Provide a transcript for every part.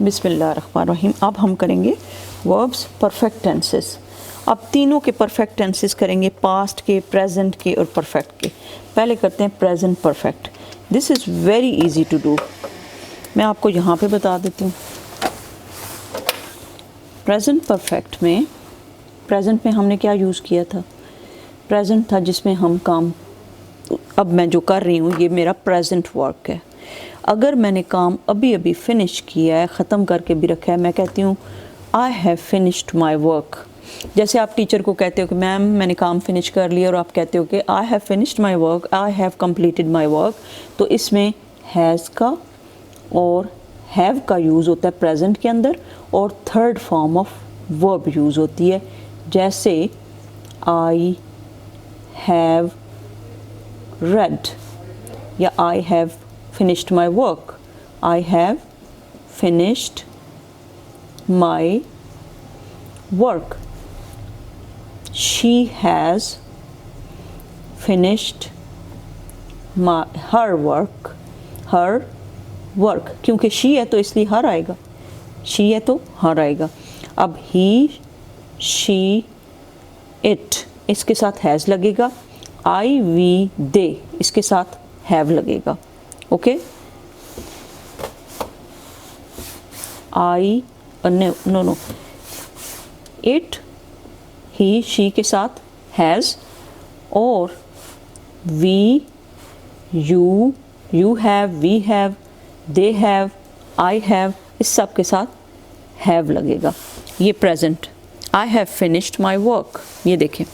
बिस्मिल्लाहिर्रहमानिर्रहीम। अब हम करेंगे वर्ब्स परफेक्ट टेंसेस। अब तीनों के परफेक्ट टेंसेस करेंगे, पास्ट के, प्रेजेंट के और परफेक्ट के। पहले करते हैं present perfect. This is very easy to do. मैं आपको यहाँ पे बता देती हूँ। प्रेजेंट परफेक्ट में, प्रेजेंट में हमने क्या यूज़ किया था? प्रेजेंट था जिसमें हम काम, अब मैं जो कर रही हूँ ये मेरा प्रेजेंट वर्क है। अगर मैंने काम अभी अभी फिनिश किया है, ख़त्म करके भी रखा है, मैं कहती हूँ आई हैव फिनिश्ड माई वर्क। जैसे आप टीचर को कहते हो कि मैम मैंने काम फिनिश कर लिया, और आप कहते हो कि I have finished my work, I have completed my work, तो इसमें हैज़ का और हैव का यूज़ होता है प्रेजेंट के अंदर, और third form of verb use होती है। जैसे आई हैव read या I have finished my work, I have finished my work, she has finished her work, क्योंकि she है तो इसलिए her आएगा, she है तो her आएगा। अब he, she, it इसके साथ has लगेगा, आई वी दे इसके साथ हैव लगेगा। Okay, I know it, he, she के साथ हैज़, और we, you have, we have, they have, I have, इस सब के साथ हैव लगेगा। ये present. I have finished my work, ये देखें,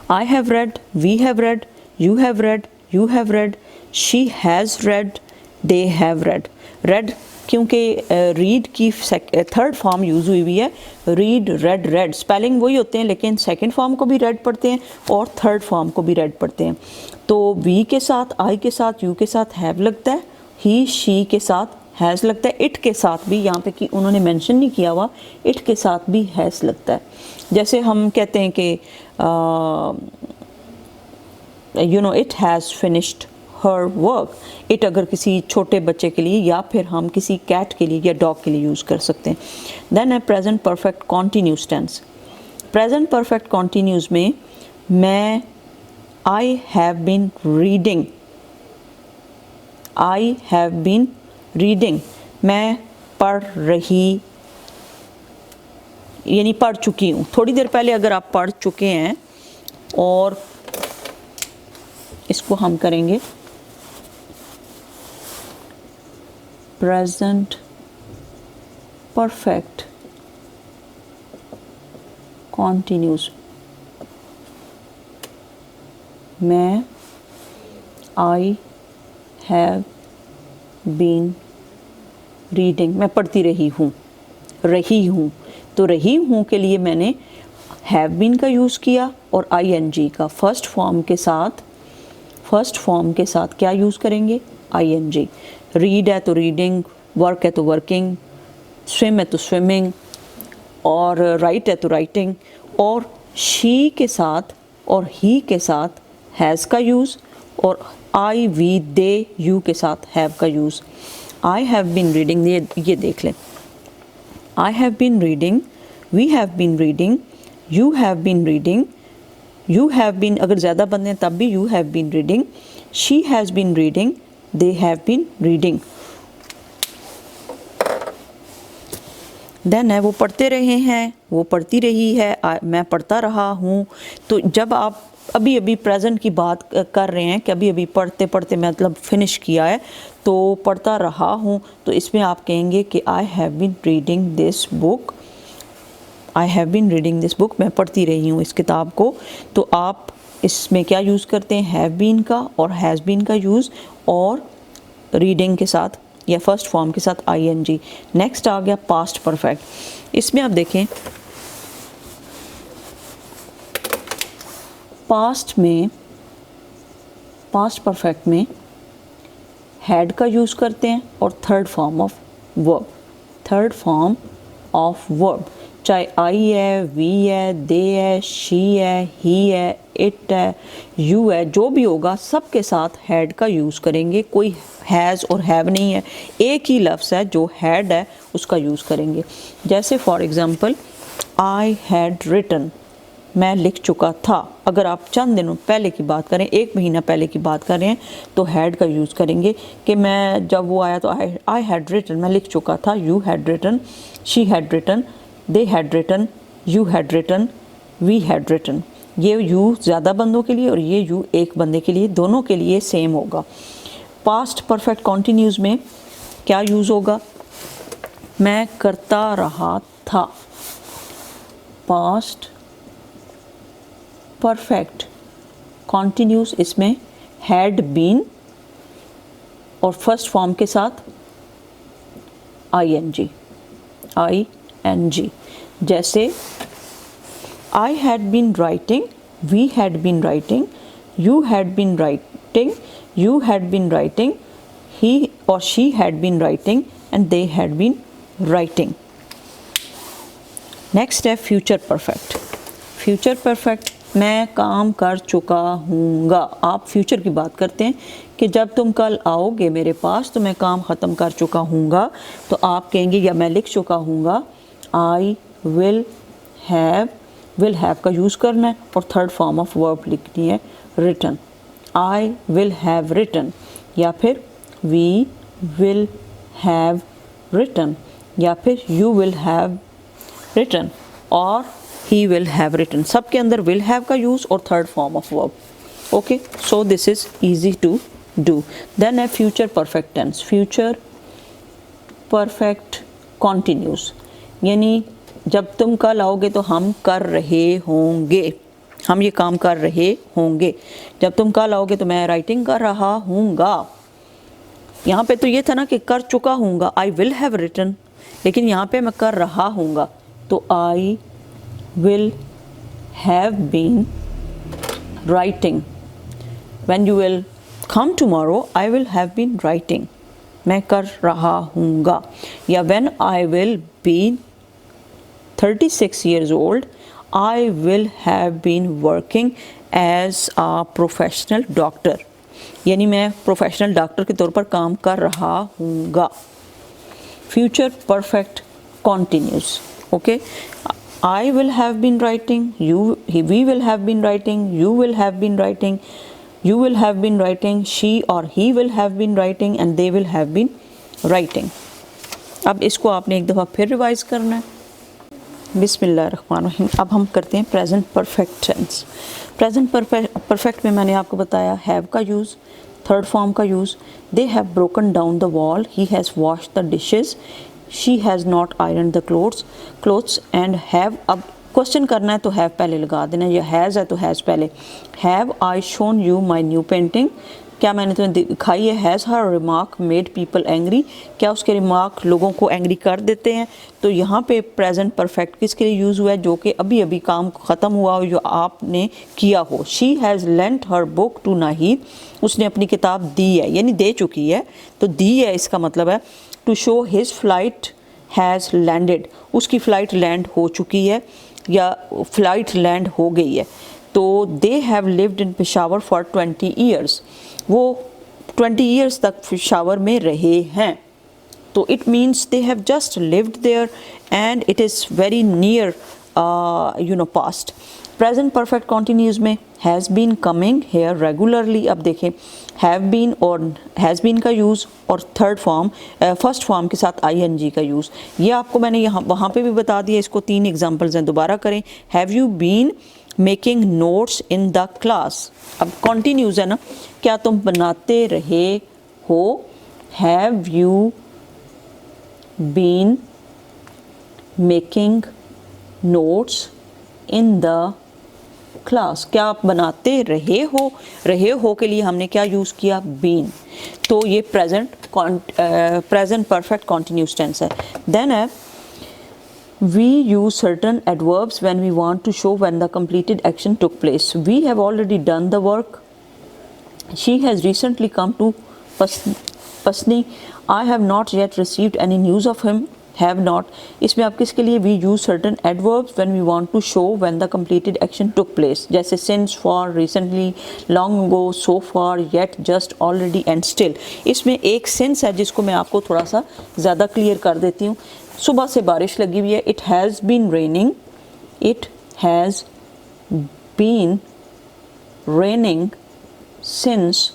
I have read, we have read, you have read, you have read, she has read, they have read. Read क्योंकि read की थर्ड फॉर्म यूज़ हुई हुई है। रीड, रेड, रेड स्पेलिंग वही होते हैं, लेकिन सेकंड फॉर्म को भी रेड पढ़ते हैं और थर्ड फॉर्म को भी रेड पढ़ते हैं। तो वी के साथ, आई के साथ, यू के साथ हैव लगता है, ही, शी के साथ हैज़ लगता है, इट के साथ भी, यहाँ पे कि उन्होंने मेंशन नहीं किया हुआ, इट के साथ भी हैज़ लगता है। जैसे हम कहते हैं कि it has finished her work. It अगर किसी छोटे बच्चे के लिए या फिर हम किसी कैट के लिए या डॉग के लिए यूज़ कर सकते हैं। देन है present perfect continuous tense. Present perfect continuous में मैं I have been reading, I have been reading, मैं पढ़ रही, यानी पढ़ चुकी हूँ। थोड़ी देर पहले अगर आप पढ़ चुके हैं, और इसको हम करेंगे प्रेजेंट परफेक्ट कॉन्टिन्यूस। मैं आई हैव बीन रीडिंग, मैं पढ़ती रही हूँ, तो रही हूँ के लिए मैंने हैव बीन का यूज़ किया, और आईएनजी का फर्स्ट फॉर्म के साथ क्या यूज़ करेंगे? आईएनजी। रीड है तो रीडिंग, वर्क है तो वर्किंग, स्विम है तो स्विमिंग, और राइट है तो राइटिंग, और शी के साथ और ही के साथ हैज़ का यूज़, और आई, वी, दे, यू के साथ हैव का use. I have been reading, ये देख लें, I have been reading, we have been reading, you have been reading, you have been अगर ज़्यादा बंदे हैं तब भी you have been reading, she has been reading, they have been reading। Then है वो पढ़ते रहे हैं, वो पढ़ती रही है, मैं पढ़ता रहा हूँ। तो जब आप अभी अभी प्रेजेंट की बात कर रहे हैं कि अभी अभी पढ़ते पढ़ते मतलब फिनिश किया है, तो पढ़ता रहा हूँ, तो इसमें आप कहेंगे कि I have been reading this book, I have been reading this book, मैं पढ़ती रही हूँ इस किताब को। तो आप इसमें क्या यूज़ करते हैं? हैव बीन का और हैज़ बीन का यूज़, और रीडिंग के साथ या फर्स्ट फॉर्म के साथ आईएनजी। नेक्स्ट आ गया पास्ट परफेक्ट। इसमें आप देखें, पास्ट परफेक्ट में हैड का यूज़ करते हैं और थर्ड फॉर्म ऑफ वर्ब, चाहे आई है, वी है, दे है, शी है, ही है, इट है, यू है, जो भी होगा सबके साथ हैड का यूज़ करेंगे। कोई हैज़ और हैव नहीं है, एक ही लफ्ज़ है जो हैड है उसका यूज़ करेंगे। जैसे for example I had written, मैं लिख चुका था। अगर आप चंद दिनों पहले की बात करें, एक महीना पहले की बात करें, तो हैड का यूज़ करेंगे कि मैं जब वो आया तो आई हैड रिटन, मैं लिख चुका था। You had written, she had written, they had written, you had written, we had written. ये यू ज़्यादा बंदों के लिए और ये यू एक बंदे के लिए, दोनों के लिए सेम होगा। पास्ट परफेक्ट कॉन्टिन्यूज़ में क्या यूज़ होगा? मैं करता रहा था। पास्ट परफेक्ट कॉन्टिन्यूस, इसमें हैड बीन और फर्स्ट फॉर्म के साथ आई एन जी। जैसे I had been writing, we had been writing, you had been writing, you had been writing, he or she had been writing, and they had been writing. Next है future perfect. Future perfect, मैं काम कर चुका हूँगा। आप future की बात करते हैं कि जब तुम कल आओगे मेरे पास तो मैं काम ख़त्म कर चुका हूँगा, तो आप कहेंगे या मैं लिख चुका हूँगा, आई विल हैव का यूज़ करना है और थर्ड फॉर्म ऑफ वर्ब लिखनी है written. I will have written, या फिर वी विल हैव रिटन, या फिर यू विल हैव रिटन और ही विल हैव रिटन। सबके अंदर विल हैव का यूज़ और third form of verb. Okay, so this is easy to do. Then है future perfect tense. Future perfect continuous, यानी जब तुम कल आओगे तो हम कर रहे होंगे, हम ये काम कर रहे होंगे। जब तुम कल आओगे तो मैं राइटिंग कर रहा हूँगा। यहाँ पे तो ये था ना कि कर चुका हूँगा, आई विल हैव रिटन, लेकिन यहाँ पे मैं कर रहा हूँगा, तो I will have been writing. When you will come tomorrow, I will have been writing, मैं कर रहा हूँगा। या when I will be 36 years old, I will have been working as a professional doctor, यानी मैं प्रोफेशनल डॉक्टर के तौर पर काम कर रहा हूँगा। Future perfect continuous. Okay, I will have been writing, we will have been writing, you will have been writing, you will have been writing, she or he will have been writing, and they will have been writing। अब इसको आपने एक दफ़ा फिर revise करना है। बिस्मिल्लाहिर्रहमानिर्रहीम। अब हम करते हैं present perfect tense. Present perfect में मैंने आपको बताया हैव का यूज़, थर्ड फॉर्म का use. They have broken down the wall, he has washed the dishes, she has not iron the clothes and have. अब क्वेश्चन करना है तो हैव पहले लगा देना, या हैज़ है तो हैज़ पहले। Have I shown you my new painting, क्या मैंने तुम्हें दिखाई है। Has her remark made people angry, क्या उसके रिमार्क लोगों को एंग्री कर देते हैं। तो यहाँ पे प्रेजेंट परफेक्ट किसके लिए यूज़ हुआ है? जो कि अभी अभी काम ख़त्म हुआ हो, जो आपने किया हो। She has lent her book to Nahid, उसने अपनी किताब दी है, यानी दे चुकी है, तो दी है इसका मतलब है। To show his flight has landed, उसकी फ़्लाइट लैंड हो चुकी है या फ़्लाइट लैंड हो गई है। तो they have lived in Peshawar for 20 years, वो 20 years तक पेशावर में रहे हैं। तो it means they have just lived there and it is very near past. Present perfect continuous में has been coming here regularly. अब देखें हैव बीन और हैज़ बीन का यूज़ और थर्ड फॉर्म फर्स्ट फॉर्म के साथ ING का use. ये आपको मैंने यहाँ वहाँ पे भी बता दिया। इसको 3 एग्जांपल्स हैं, दोबारा करें। Have you been making notes in the class, अब कॉन्टिन्यूज़ है ना, क्या तुम बनाते रहे हो। Have you been making notes in the class, क्या आप बनाते रहे हो। रहे हो के लिए हमने क्या यूज़ किया? बीन। तो ये प्रेजेंट परफेक्ट कॉन्टिन्यूस टेंस है। देन है we use certain adverbs when we want to show when the completed action took place. We have already done the work. She has recently come to Pasni. I have not yet received any news of him. Have not, इसमें आप किसके लिए we use certain adverbs when we want to show when the completed action took place, जैसे since, for, recently, long ago, so far, yet, just, already and still. इसमें एक sense है जिसको मैं आपको थोड़ा सा ज़्यादा क्लियर कर देती हूँ। सुबह से बारिश लगी हुई है, it has been raining, it has been raining since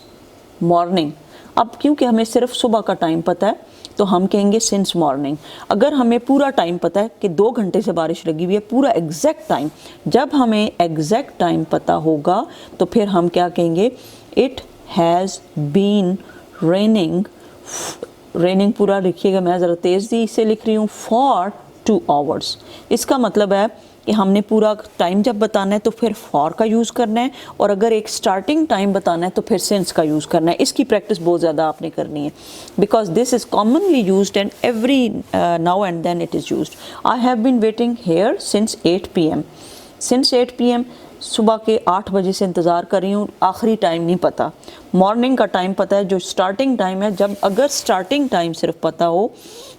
morning. अब क्योंकि हमें सिर्फ सुबह का टाइम पता है तो हम कहेंगे सिंस मॉर्निंग। अगर हमें पूरा टाइम पता है कि 2 घंटे से बारिश लगी हुई है, पूरा एग्जैक्ट टाइम, जब हमें एग्जैक्ट टाइम पता होगा तो फिर हम क्या कहेंगे, it has been raining, raining पूरा लिखिएगा, मैं ज़रा तेज़ी से लिख रही हूँ, फॉर 2 आवर्स। इसका मतलब है कि हमने पूरा टाइम जब बताना है तो फिर फॉर का यूज़ करना है, और अगर एक स्टार्टिंग टाइम बताना है तो फिर सिंस का यूज़ करना है। इसकी प्रैक्टिस बहुत ज़्यादा आपने करनी है, because this is commonly used and every now and then it is used. I have been waiting here since 8 PM। Since 8 PM सुबह के 8 बजे से इंतज़ार कर रही हूँ, आखिरी टाइम नहीं पता। मॉर्निंग का टाइम पता है, जो स्टार्टिंग टाइम है, जब अगर स्टार्टिंग टाइम सिर्फ पता हो,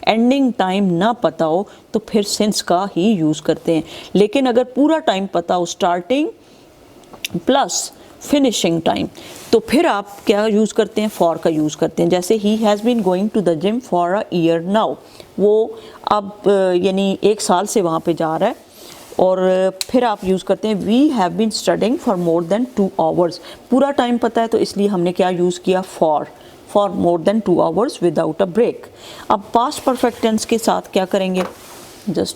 एंडिंग टाइम ना पता हो, तो फिर सिंस का ही यूज़ करते हैं। लेकिन अगर पूरा टाइम पता हो, स्टार्टिंग प्लस फिनिशिंग टाइम, तो फिर आप क्या यूज़ करते हैं, फॉर का यूज़ करते हैं। जैसे he has been going to the gym for a year now, वो अब यानी 1 साल से वहाँ पे जा रहा है। और फिर आप यूज़ करते हैं we have been studying for more than 2 hours. पूरा टाइम पता है तो इसलिए हमने क्या यूज़ किया, for more than 2 hours without a break. अब पास्ट परफेक्ट टेंस के साथ क्या करेंगे, जस्ट